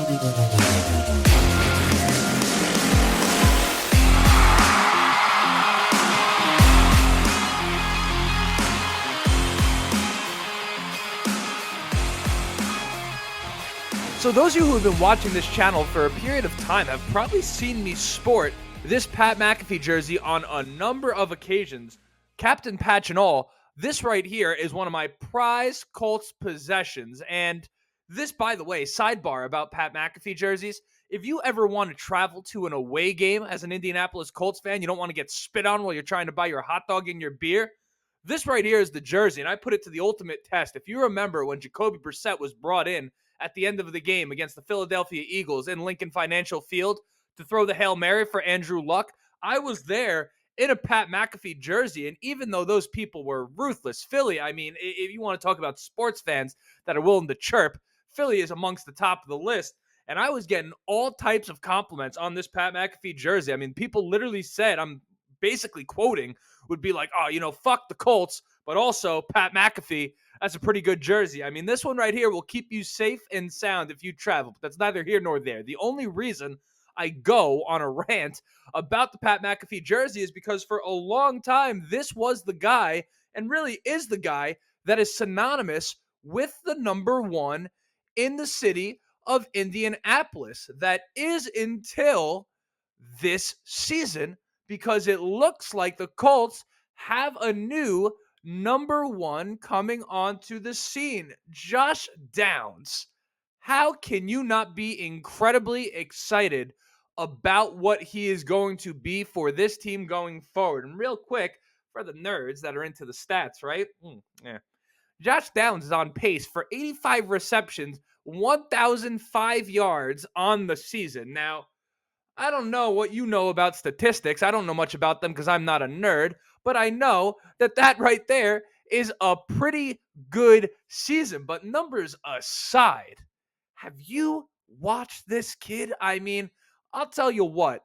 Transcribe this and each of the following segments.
So those of you who have been watching this channel for a period of time have probably seen me sport this Pat McAfee jersey on a number of occasions. Captain Patch and all, this right here is one of my prized Colts possessions. And this, by the way, sidebar about Pat McAfee jerseys, if you ever want to travel to an away game as an Indianapolis Colts fan, you don't want to get spit on while you're trying to buy your hot dog and your beer, this right here is the jersey, and I put it to the ultimate test. If you remember when Jacoby Brissett was brought in at the end of the game against the Philadelphia Eagles in Lincoln Financial Field to throw the Hail Mary for Andrew Luck, I was there in a Pat McAfee jersey, and even though those people were ruthless, Philly, I mean, if you want to talk about sports fans that are willing to chirp, Philly is amongst the top of the list, and I was getting all types of compliments on this Pat McAfee jersey. I mean, people literally said, I'm basically quoting, would be like, oh, fuck the Colts, but also Pat McAfee, that's a pretty good jersey. I mean, this one right here will keep you safe and sound if you travel, but that's neither here nor there. The only reason I go on a rant about the Pat McAfee jersey is because for a long time, this was the guy, and really is the guy, that is synonymous with the number one in the city of Indianapolis. That is until this season, because it looks like the Colts have a new number one coming onto the scene. Josh Downs. How can you not be incredibly excited about what he is going to be for this team going forward? And real quick, for the nerds that are into the stats, right? Yeah. Josh Downs is on pace for 85 receptions, 1,005 yards on the season. Now, I don't know what you know about statistics. I don't know much about them because I'm not a nerd, but I know that right there is a pretty good season. But numbers aside, have you watched this kid? I mean, I'll tell you what.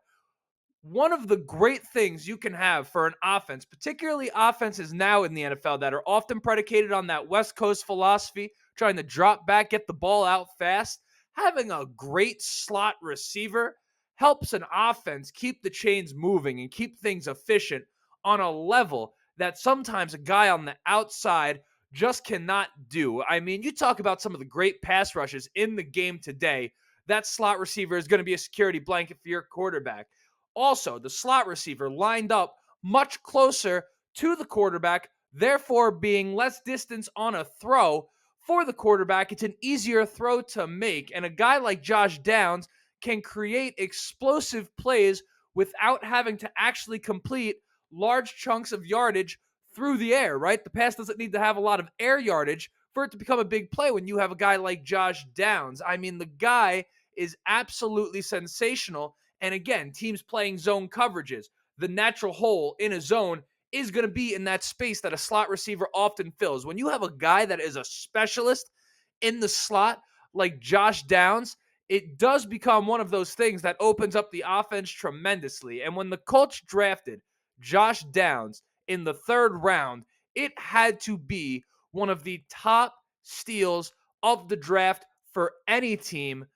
One of the great things you can have for an offense, particularly offenses now in the NFL that are often predicated on that West Coast philosophy, trying to drop back, get the ball out fast, having a great slot receiver helps an offense keep the chains moving and keep things efficient on a level that sometimes a guy on the outside just cannot do. I mean, you talk about some of the great pass rushes in the game today. That slot receiver is going to be a security blanket for your quarterback. Also, the slot receiver lined up much closer to the quarterback, therefore being less distance on a throw for the quarterback. It's an easier throw to make. And a guy like Josh Downs can create explosive plays without having to actually complete large chunks of yardage through the air, right? The pass doesn't need to have a lot of air yardage for it to become a big play when you have a guy like Josh Downs. I mean, the guy is absolutely sensational. And again, teams playing zone coverages, the natural hole in a zone is going to be in that space that a slot receiver often fills. When you have a guy that is a specialist in the slot like Josh Downs, it does become one of those things that opens up the offense tremendously. And when the Colts drafted Josh Downs in the third round, it had to be one of the top steals of the draft for any team,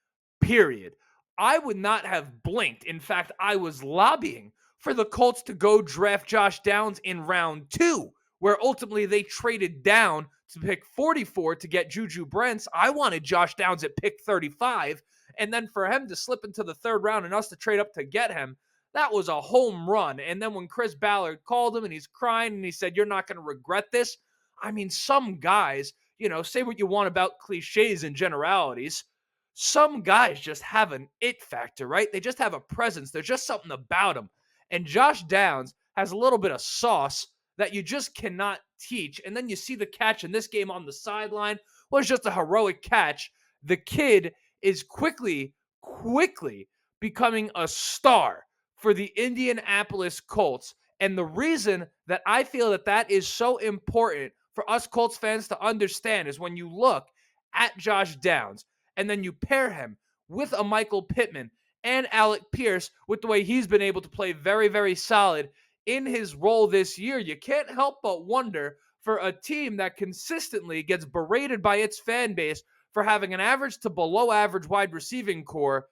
period. I would not have blinked. In fact, I was lobbying for the Colts to go draft Josh Downs in round 2, where ultimately they traded down to pick 44 to get Juju Brents. I wanted Josh Downs at pick 35, and then for him to slip into the third round and us to trade up to get him, that was a home run. And then when Chris Ballard called him and he's crying and he said, "You're not going to regret this." I mean, some guys, say what you want about cliches and generalities. Some guys just have an it factor, right? They just have a presence. There's just something about them. And Josh Downs has a little bit of sauce that you just cannot teach. And then you see the catch in this game on the sideline was just a heroic catch. The kid is quickly becoming a star for the Indianapolis Colts. And the reason that I feel that is so important for us Colts fans to understand is when you look at Josh Downs, and then you pair him with a Michael Pittman and Alec Pierce with the way he's been able to play very, very solid in his role this year, you can't help but wonder for a team that consistently gets berated by its fan base for having an average to below average wide receiving core.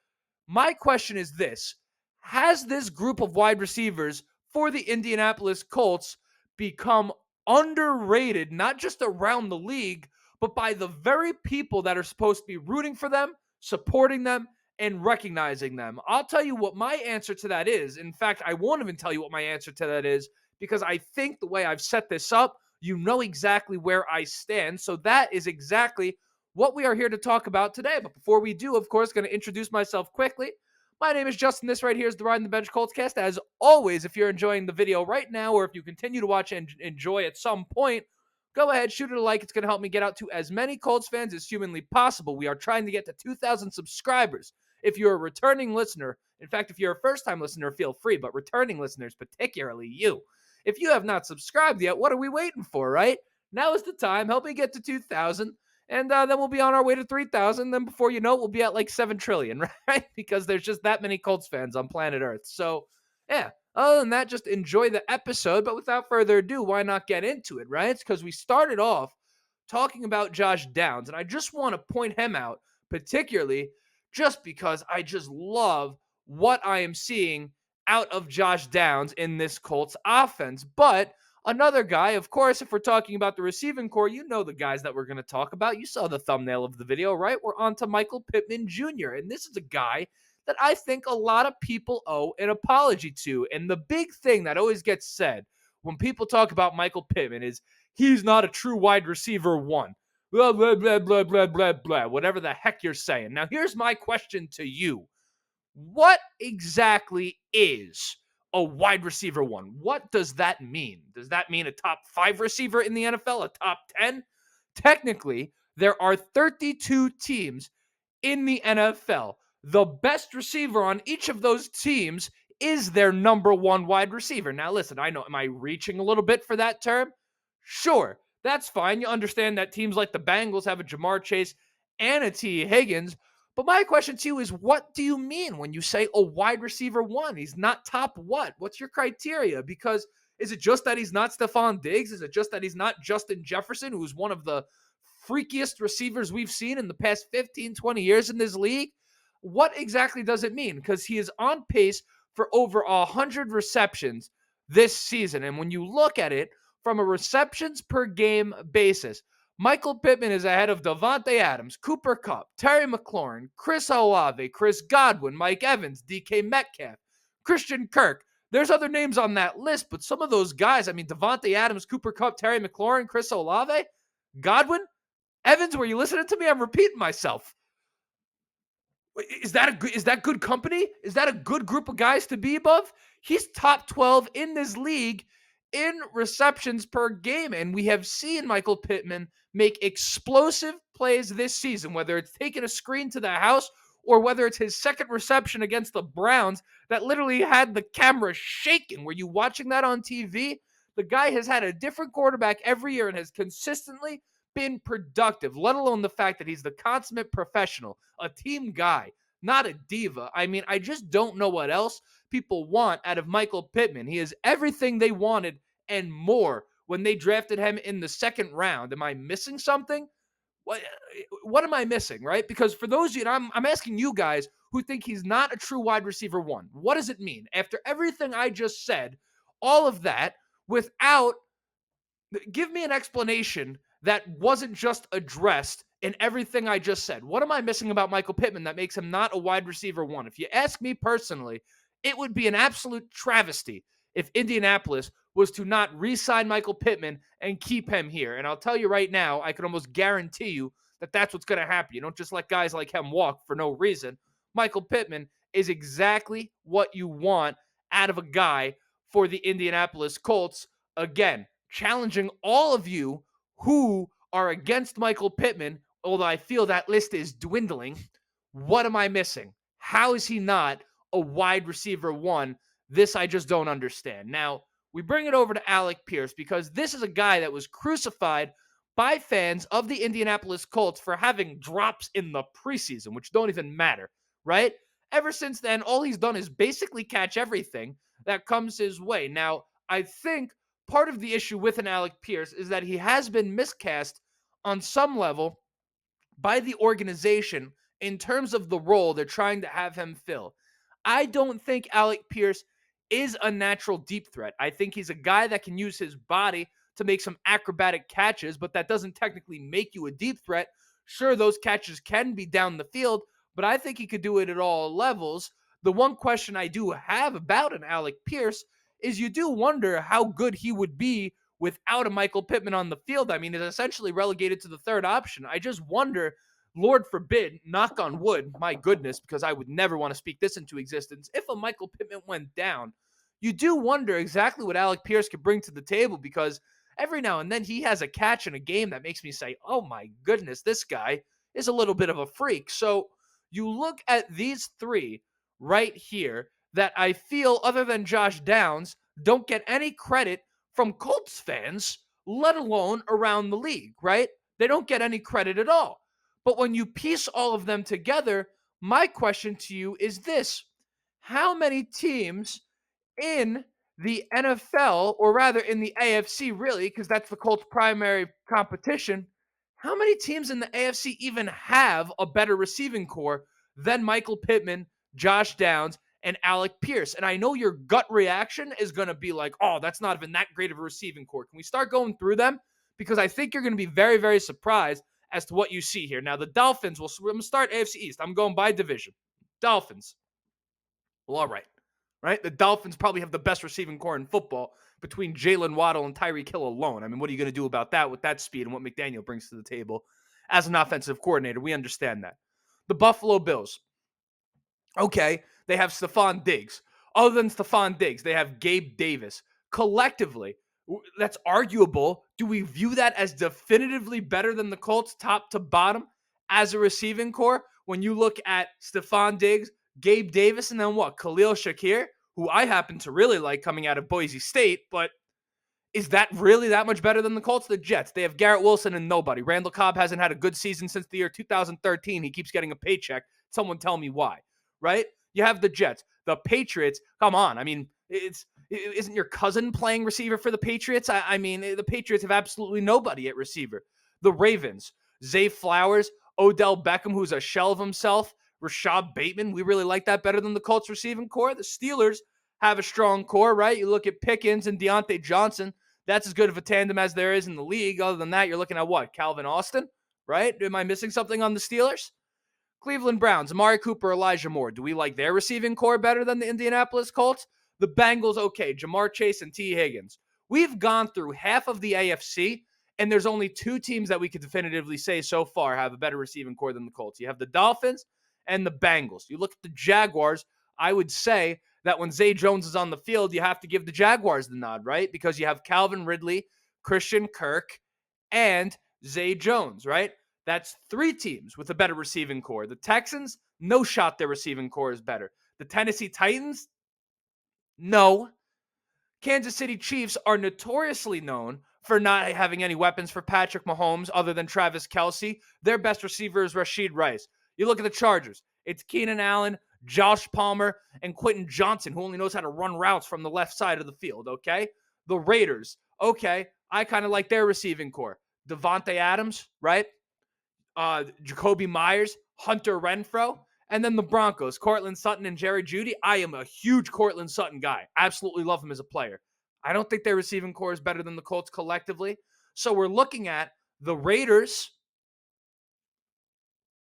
My question is this: has this group of wide receivers for the Indianapolis Colts become underrated, not just around the league, but by the very people that are supposed to be rooting for them, supporting them, and recognizing them? I'll tell you what my answer to that is. In fact, I won't even tell you what my answer to that is, because I think the way I've set this up, you know exactly where I stand. So that is exactly what we are here to talk about today. But before we do, of course, going to introduce myself quickly. My name is Justin. This right here is the Riding the Bench Colts cast. As always, if you're enjoying the video right now, or if you continue to watch and enjoy at some point, go ahead, shoot it a like. It's going to help me get out to as many Colts fans as humanly possible. We are trying to get to 2,000 subscribers. If you're a returning listener, in fact, if you're a first-time listener, feel free, but returning listeners, particularly you, if you have not subscribed yet, what are we waiting for, right? Now is the time. Help me get to 2,000. And then we'll be on our way to 3,000. Then before you know it, we'll be at like 7 trillion, right? Because there's just that many Colts fans on planet Earth. So, yeah, other than that, just enjoy the episode. But without further ado, why not get into it, right? It's because we started off talking about Josh Downs. And I just want to point him out, particularly just because I just love what I am seeing out of Josh Downs in this Colts offense. But another guy, of course, if we're talking about the receiving core, you know the guys that we're going to talk about. You saw the thumbnail of the video, right? We're on to Michael Pittman Jr. And this is a guy that I think a lot of people owe an apology to. And the big thing that always gets said when people talk about Michael Pittman is he's not a true wide receiver one. Blah, blah, blah, blah, blah, blah, blah, whatever the heck you're saying. Now, here's my question to you. What exactly is a wide receiver one? What does that mean? Does that mean a top 5 receiver in the NFL, a top 10? Technically, there are 32 teams in the NFL. The best receiver on each of those teams is their number one wide receiver. Now, listen, I know, am I reaching a little bit for that term? Sure, that's fine. You understand that teams like the Bengals have a Jamar Chase and a T. Higgins. But my question to you is, what do you mean when you say a wide receiver one? He's not top what? What's your criteria? Because is it just that he's not Stephon Diggs? Is it just that he's not Justin Jefferson, who's one of the freakiest receivers we've seen in the past 15, 20 years in this league? What exactly does it mean? Because he is on pace for over 100 receptions this season. And when you look at it from a receptions per game basis, Michael Pittman is ahead of Davante Adams, Cooper Kupp, Terry McLaurin, Chris Olave, Chris Godwin, Mike Evans, DK Metcalf, Christian Kirk. There's other names on that list, but some of those guys, I mean, Davante Adams, Cooper Kupp, Terry McLaurin, Chris Olave, Godwin, Evans, were you listening to me? I'm repeating myself. Is that good company? Is that a good group of guys to be above? He's top 12 in this league in receptions per game. And we have seen Michael Pittman make explosive plays this season, whether it's taking a screen to the house or whether it's his second reception against the Browns that literally had the camera shaking. Were you watching that on TV? The guy has had a different quarterback every year and has consistently been productive, let alone the fact that he's the consummate professional, a team guy, not a diva. I mean, I just don't know what else people want out of Michael Pittman. He is everything they wanted and more when they drafted him in the second round. Am I missing something? What am I missing, right? Because for those of you, and I'm asking you guys who think he's not a true wide receiver one, what does it mean? After everything I just said, all of that, give me an explanation that wasn't just addressed in everything I just said. What am I missing about Michael Pittman that makes him not a wide receiver one? If you ask me personally, it would be an absolute travesty if Indianapolis was to not re-sign Michael Pittman and keep him here. And I'll tell you right now, I can almost guarantee you that that's what's going to happen. You don't just let guys like him walk for no reason. Michael Pittman is exactly what you want out of a guy for the Indianapolis Colts. Again, challenging all of you who are against Michael Pittman, although I feel that list is dwindling. What am I missing? How is he not a wide receiver one? This I just don't understand. Now, we bring it over to Alec Pierce because this is a guy that was crucified by fans of the Indianapolis Colts for having drops in the preseason, which don't even matter, right? Ever since then, all he's done is basically catch everything that comes his way. Now, I think part of the issue with an Alec Pierce is that he has been miscast on some level by the organization in terms of the role they're trying to have him fill. I don't think Alec Pierce is a natural deep threat. I think he's a guy that can use his body to make some acrobatic catches, but that doesn't technically make you a deep threat. Sure, those catches can be down the field, but I think he could do it at all levels. The one question I do have about an Alec Pierce is you do wonder how good he would be without a Michael Pittman on the field. I mean, it's essentially relegated to the third option. I just wonder, Lord forbid, knock on wood, my goodness, because I would never want to speak this into existence. If a Michael Pittman went down, you do wonder exactly what Alec Pierce could bring to the table, because every now and then he has a catch in a game that makes me say, oh my goodness, this guy is a little bit of a freak. So you look at these three right here that I feel, other than Josh Downs, don't get any credit from Colts fans, let alone around the league, right? They don't get any credit at all. But when you piece all of them together, my question to you is this: how many teams in the NFL, or rather in the AFC, really, because that's the Colts' primary competition, how many teams in the AFC even have a better receiving core than Michael Pittman, Josh Downs, and Alec Pierce? And I know your gut reaction is going to be like, oh, that's not even that great of a receiving core. Can we start going through them? Because I think you're going to be very, very surprised as to what you see here. Now, the Dolphins, I'm going to start AFC East. I'm going by division. Dolphins. Well, all right. Right? The Dolphins probably have the best receiving core in football between Jalen Waddle and Tyreek Hill alone. I mean, what are you going to do about that with that speed and what McDaniel brings to the table as an offensive coordinator? We understand that. The Buffalo Bills. Okay, they have Stephon Diggs. Other than Stephon Diggs, they have Gabe Davis. Collectively, that's arguable. Do we view that as definitively better than the Colts top to bottom as a receiving core? When you look at Stephon Diggs, Gabe Davis, and then what? Khalil Shakir, who I happen to really like coming out of Boise State, but is that really that much better than the Colts? The Jets, they have Garrett Wilson and nobody. Randall Cobb hasn't had a good season since the year 2013. He keeps getting a paycheck. Someone tell me why, right? You have the Jets. The Patriots, come on. I mean, isn't your cousin playing receiver for the Patriots? I mean, the Patriots have absolutely nobody at receiver. The Ravens, Zay Flowers, Odell Beckham, who's a shell of himself, Rashad Bateman. We really like that better than the Colts receiving core. The Steelers have a strong core, right? You look at Pickens and Deontay Johnson. That's as good of a tandem as there is in the league. Other than that, you're looking at what? Calvin Austin, right? Am I missing something on the Steelers? Cleveland Browns, Amari Cooper, Elijah Moore. Do we like their receiving core better than the Indianapolis Colts? The Bengals, okay, Jamar Chase and T. Higgins. We've gone through half of the AFC, and there's only two teams that we could definitively say so far have a better receiving core than the Colts. You have the Dolphins and the Bengals. You look at the Jaguars, I would say that when Zay Jones is on the field, you have to give the Jaguars the nod, right? Because you have Calvin Ridley, Christian Kirk, and Zay Jones, right? That's three teams with a better receiving core. The Texans, no shot their receiving core is better. The Tennessee Titans, no. Kansas City Chiefs are notoriously known for not having any weapons for Patrick Mahomes other than Travis Kelce. Their best receiver is Rashid Rice. You look at the Chargers, it's Keenan Allen, Josh Palmer, and Quentin Johnson, who only knows how to run routes from the left side of the field, okay? The Raiders, okay, I kind of like their receiving core. Devontae Adams, right? Jacoby Myers, Hunter Renfrow, and then the Broncos, Cortland Sutton and Jerry Jeudy. I am a huge Cortland Sutton guy. Absolutely love him as a player. I don't think their receiving core is better than the Colts collectively. So we're looking at the Raiders,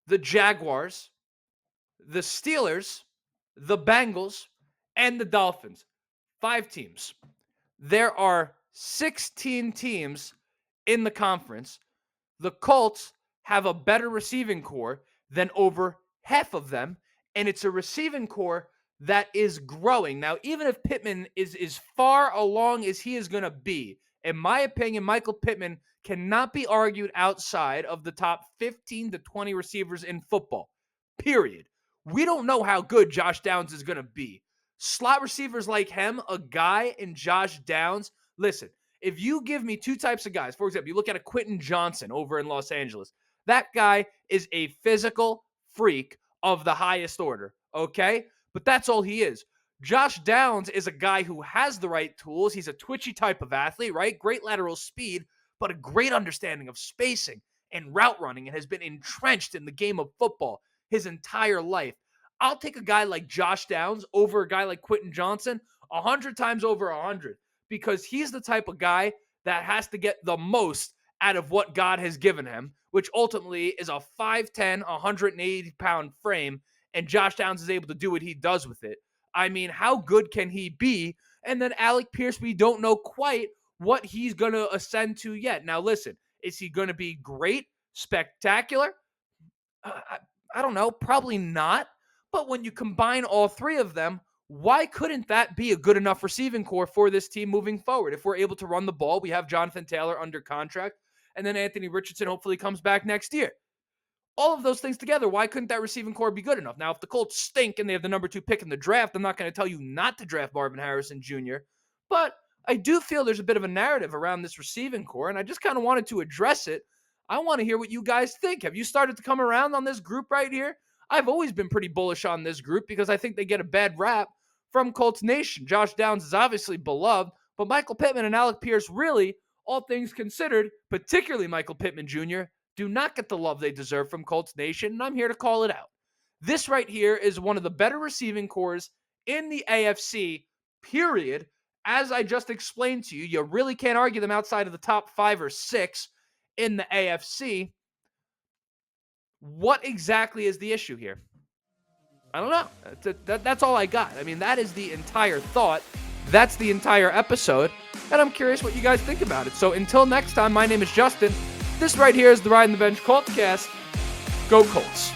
the Jaguars, the Steelers, the Bengals, and the Dolphins. 5 teams. There are 16 teams in the conference. The Colts have a better receiving core than over half of them, and it's a receiving core that is growing. Now, even if Pittman is as far along as he is going to be, in my opinion, Michael Pittman cannot be argued outside of the top 15 to 20 receivers in football, period. We don't know how good Josh Downs is going to be. Slot receivers like him, a guy in Josh Downs, listen, if you give me two types of guys, for example, you look at a Quentin Johnson over in Los Angeles, that guy is a physical freak of the highest order, okay? But that's all he is. Josh Downs is a guy who has the right tools. He's a twitchy type of athlete, right? Great lateral speed, but a great understanding of spacing and route running and has been entrenched in the game of football his entire life. I'll take a guy like Josh Downs over a guy like Quentin Johnson 100 times over 100 because he's the type of guy that has to get the most out of what God has given him, which ultimately is a 5'10", 180-pound frame, and Josh Downs is able to do what he does with it. I mean, how good can he be? And then Alec Pierce, we don't know quite what he's going to ascend to yet. Now, listen, is he going to be great, spectacular? I don't know, probably not. But when you combine all three of them, why couldn't that be a good enough receiving core for this team moving forward? If we're able to run the ball, we have Jonathan Taylor under contract, and then Anthony Richardson hopefully comes back next year. All of those things together, why couldn't that receiving core be good enough? Now, if the Colts stink and they have the number 2 pick in the draft, I'm not going to tell you not to draft Marvin Harrison Jr., but I do feel there's a bit of a narrative around this receiving core, and I just kind of wanted to address it. I want to hear what you guys think. Have you started to come around on this group right here? I've always been pretty bullish on this group because I think they get a bad rap from Colts Nation. Josh Downs is obviously beloved, but Michael Pittman and Alec Pierce really, all things considered, particularly Michael Pittman Jr., do not get the love they deserve from Colts Nation, and I'm here to call it out. This right here is one of the better receiving cores in the AFC, period. As I just explained to you, you really can't argue them outside of the top 5 or 6 in the AFC. What exactly is the issue here? I don't know. That's all I got. I mean, that is the entire thought. That's the entire episode, and I'm curious what you guys think about it. So until next time, my name is Justin. This right here is the Ride in the Bench Coltscast. Go Colts.